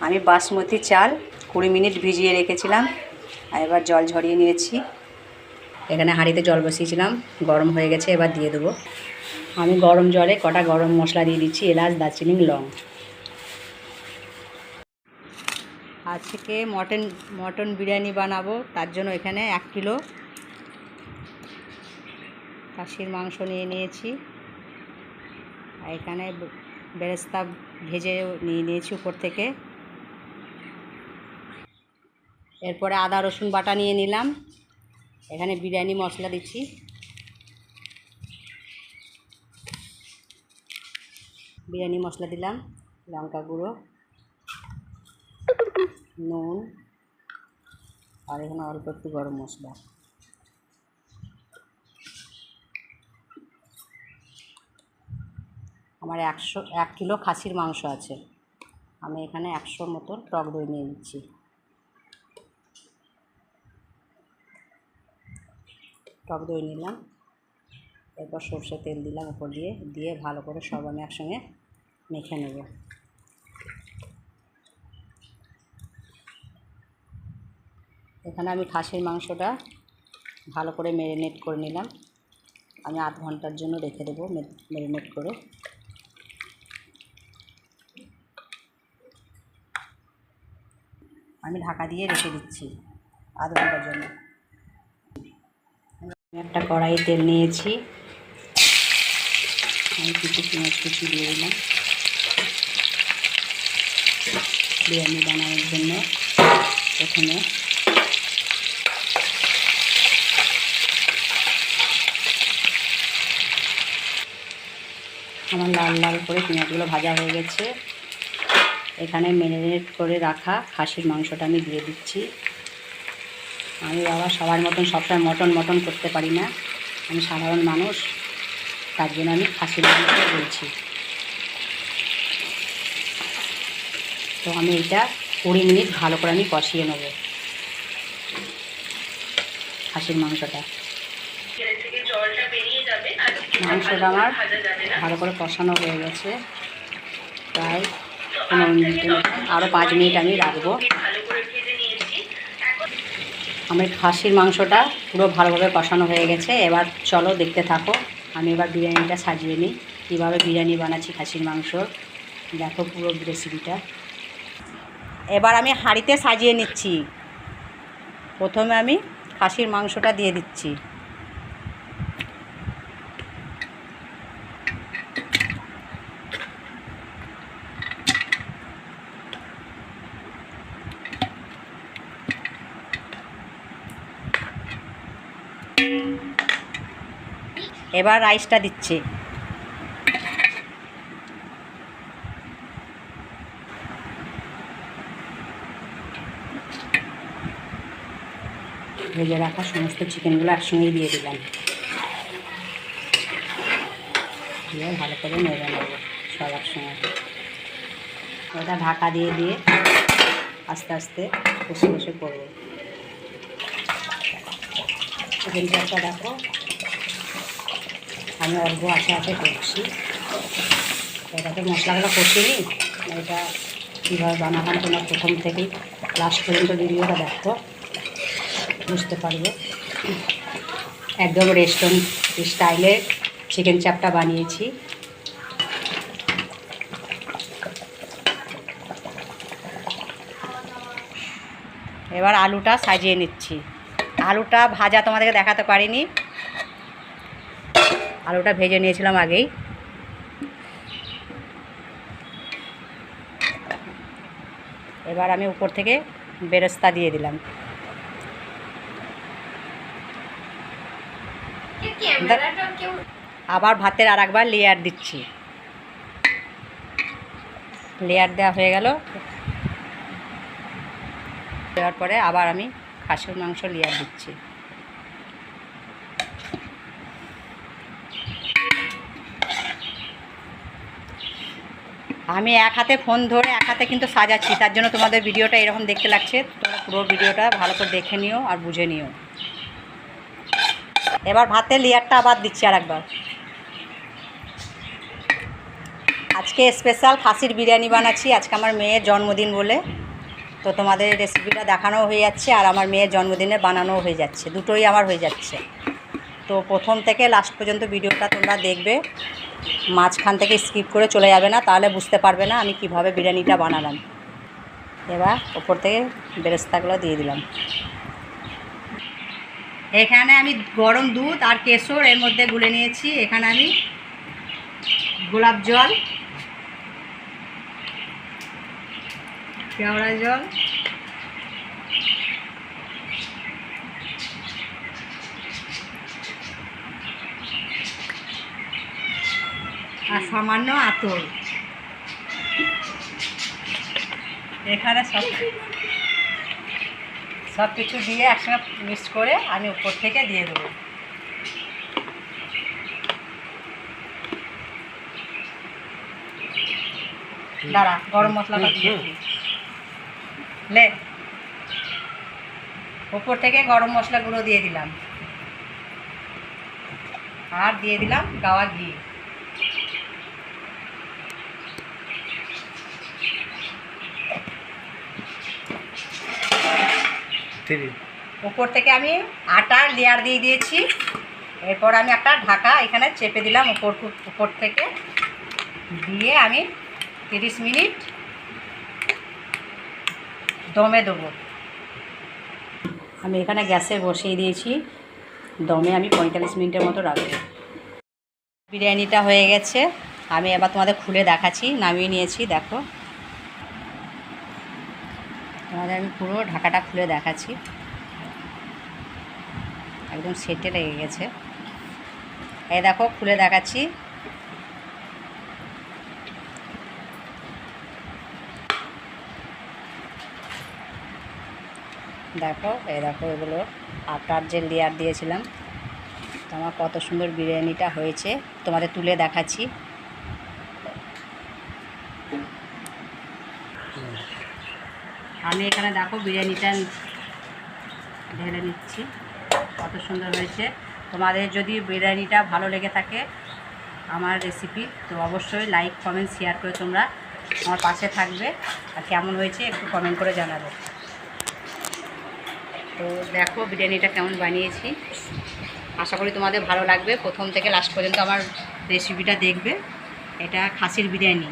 আমি বাসমতি চাল 20 মিনিট ভিজিয়ে রেখেছিলাম, আর এবার জল ঝরিয়ে নিয়েছি। এখানে হাঁড়িতে জল বসিয়েছিলাম, গরম হয়ে গেছে, এবার দিয়ে দেবো। আমি গরম জলে কটা গরম মশলা দিয়ে দিচ্ছি, এলাচ, দারচিনি, লং। আজকে মটন বিরিয়ানি বানাবো, তার জন্য এখানে 1 কিলো খাসির মাংস নিয়ে নিয়েছি। আর এখানে বেরেস্তা ভেজে নিয়ে নিয়েছি উপর থেকে। এরপরে আদা রসুন বাটা নিয়ে নিলাম। এখানে বিরিয়ানি মশলা দিচ্ছি, বিরিয়ানি মশলা দিলাম, লঙ্কা গুঁড়ো, নুন, আর এখানে অল্প একটু গরম মশলা। আমার 1 কিলো খাসির মাংস আছে, আমি এখানে 100 মতন টক দই নিয়ে নিচ্ছি। টক দই নিলাম, এরপর সরষের তেল দিলাম উপর দিয়ে ভালো করে সব আমি একসঙ্গে মেখে নেব। এখানে আমি খাসির মাংসটা ভালো করে ম্যারিনেট করে নিলাম। আমি আধ ঘন্টার জন্য রেখে দেবো ম্যারিনেট করে। আমি ঢাকা দিয়ে রেখে দিচ্ছি আধ ঘন্টার জন্য। আমি একটা কড়াইয়ে তেল নিয়েছি, আমি কিছু পেঁয়াজ কুচি দিয়ে দিলাম বিরিয়ানি বানানোর জন্য। প্রথমে আমার লাল লাল করে পেঁয়াজগুলো ভাজা হয়ে গেছে। এখানে ম্যারিনেট করে রাখা খাসির মাংসটা আমি দিয়ে দিচ্ছি। আমি বাবা সবার মতন সবসময় মটন করতে পারি না, আমি সাধারণ মানুষ, তার জন্য আমি খাসির মাংস বলছি। তো আমি এটা 20 মিনিট ভালো করে আমি কষিয়ে নেব খাসির মাংসটা। মাংসটা আমার ভালো করে কষানো হয়ে গেছে, প্রায় 15 মিনিটের মতো, আরও 5 মিনিট আমি রাখবো। আমার খাসির মাংসটা পুরো ভালোভাবে কষানো হয়ে গেছে। এবার চলো দেখতে থাকো, আমি এবার বিরিয়ানিটা সাজিয়ে নিই। কীভাবে বিরিয়ানি বানাচ্ছি খাসির মাংসর, দেখো পুরো রেসিপিটা। এবার আমি হাঁড়িতে সাজিয়ে নিচ্ছি। প্রথমে আমি খাসির মাংসটা দিয়ে দিচ্ছি, এবার রাইসটা দিচ্ছি। ভেজে রাখা সমস্ত চিকেনগুলো একসঙ্গেই দিয়ে দিলাম, দিয়ে ভালো করে নেড়ে নেব সব একসঙ্গে। ওটা ঢাকা দিয়ে আস্তে আস্তে কষে কষে করবো। চিকেন চাপটা দেখো আমি অল্প আছে করছি। এটাকে মশলাগুলো কষিয়ে নিই, এটা কীভাবে বানালাম তোমরা প্রথম থেকেই লাস্ট পর্যন্ত ভিডিওটা দেখো, বুঝতে পারবে। একদম রেস্টুরেন্ট স্টাইলে চিকেন চাপটা বানিয়েছি। এবার আলুটা সাজিয়ে নিচ্ছি। আলুটা ভাজা তোমাদেরকে দেখাতে পারিনি, আলুটা ভেজে নিয়েছিলাম আগেই। এবার আমি উপর থেকে বেরেস্তা দিয়ে দিলাম। আবার ভাতের আর একবার লেয়ার দিচ্ছি। লেয়ার দেওয়া হয়ে গেল, দেওয়ার পরে আবার আমি খাসির মাংস লেয়ার দিচ্ছি। আমি এক হাতে ফোন ধরে এক হাতে কিন্তু সাজাচ্ছি, তার জন্য তোমাদের ভিডিওটা এরকম দেখতে লাগছে। তোমরা পুরো ভিডিওটা ভালো করে দেখে নিও আর বুঝে নিও। এবার ভাতের লেয়ারটা আবার দিচ্ছি আর একবার। আজকে স্পেশাল খাসির বিরিয়ানি বানাচ্ছি, আজকে আমার মেয়ের জন্মদিন বলে। তো তোমাদের রেসিপিটা দেখানো হয়ে যাচ্ছে আর আমার মেয়ের জন্মদিনে বানানোও হয়ে যাচ্ছে, দুটোই আমার হয়ে যাচ্ছে। তো প্রথম থেকে লাস্ট পর্যন্ত ভিডিওটা তোমরা দেখবে, মাঝখান থেকে স্কিপ করে চলে যাবে না, তাহলে বুঝতে পারবে না আমি কিভাবে বিরিয়ানিটা বানালাম। এবার ওপর থেকে বেরেস্তাগুলো দিয়ে দিলাম। এখানে আমি গরম দুধ আর কেশর এর মধ্যে গুলে নিয়েছি। এখানে আমি গোলাপ জল, কেওড়া জল, আর সামান্য আতর এখানে সব কিছু দিয়ে একসঙ্গে মিক্স করে আমি উপর থেকে দিয়ে দেবো। দাঁড়া, গরম মশলাটা দিয়ে লে, উপর থেকে গরম মশলা গুঁড়ো দিয়ে দিলাম আর দিয়ে দিলাম গাওয়া ঘি। উপর থেকে আমি আটার লেয়ার দিয়ে দিয়েছি। এরপর আমি একটা ঢাকা এখানে চেপে দিলাম উপর থেকে দিয়ে আমি 30 মিনিট দমে দেবো। আমি এখানে গ্যাসে বসিয়ে দিয়েছি, দমে আমি 45 মিনিটের মতো রাখবো। বিরিয়ানিটা হয়ে গেছে, আমি এবার তোমাদের খুলে দেখাচ্ছি। নামিয়ে নিয়েছি, দেখো তোমাদের আমি পুরো ঢাকাটা খুলে দেখাচ্ছি। একদম সেটে লেগে গেছে, এই দেখো খুলে দেখাচ্ছি। দেখো এই দেখো, এগুলো আটার যে লেয়ার দিয়েছিলাম, তো আমার কত সুন্দর বিরিয়ানিটা হয়েছে তোমাদের তুলে দেখাচ্ছি। আমি এখানে দেখো বিরিয়ানিটা ঢেলে নিচ্ছি, কত সুন্দর হয়েছে। তোমাদের যদি বিরিয়ানিটা ভালো লেগে থাকে আমার রেসিপি, তো অবশ্যই লাইক কমেন্ট শেয়ার করে তোমরা আমার পাশে থাকবে, আর কেমন হয়েছে একটু কমেন্ট করে জানাবে। তো দেখো বিরিয়ানিটা কেমন বানিয়েছি, আশা করি তোমাদের ভালো লাগবে। প্রথম থেকে লাস্ট পর্যন্ত আমার রেসিপিটা দেখবে। এটা খাসির বিরিয়ানি।